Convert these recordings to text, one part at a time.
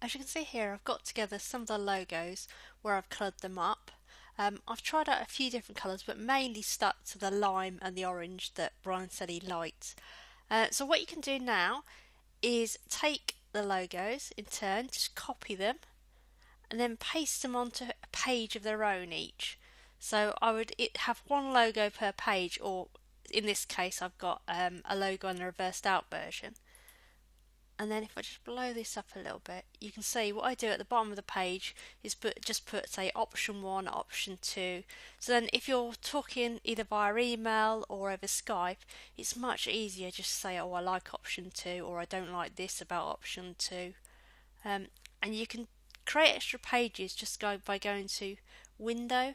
As you can see here, I've got together some of the logos where I've coloured them up. I've tried out a few different colours, but mainly stuck to the lime and the orange that Brian said he liked. So what you can do now is take the logos in turn, just copy them, and then paste them onto a page of their own each. So I would have one logo per page, or in this case I've got a logo on the reversed out version. And then if I just blow this up a little bit, you can see what I do at the bottom of the page is just put say option 1, option 2. So then if you're talking either via email or over Skype, it's much easier just to say, oh, I like option 2, or I don't like this about option 2. And you can create extra pages just by going to Window,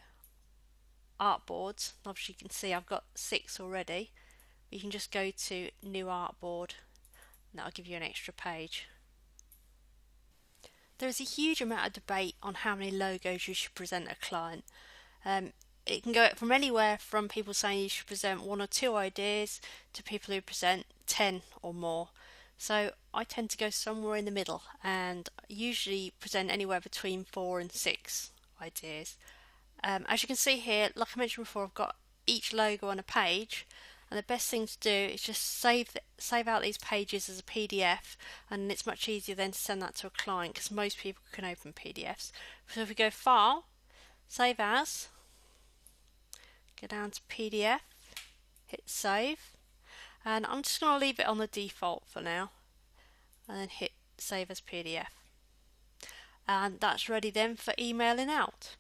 Artboards. Obviously you can see I've got 6 already. You can just go to New Artboard, and that'll give you an extra page. There is a huge amount of debate on how many logos you should present a client. It can go from anywhere from people saying you should present 1 or 2 ideas to people who present 10 or more. So I tend to go somewhere in the middle and usually present anywhere between 4 and 6 ideas. As you can see here, like I mentioned before, I've got each logo on a page, and the best thing to do is just save out these pages as a PDF, and it's much easier then to send that to a client because most people can open PDFs. So if we go File, Save As, go down to PDF, hit Save, and I'm just going to leave it on the default for now, and then hit Save as PDF. And that's ready then for emailing out.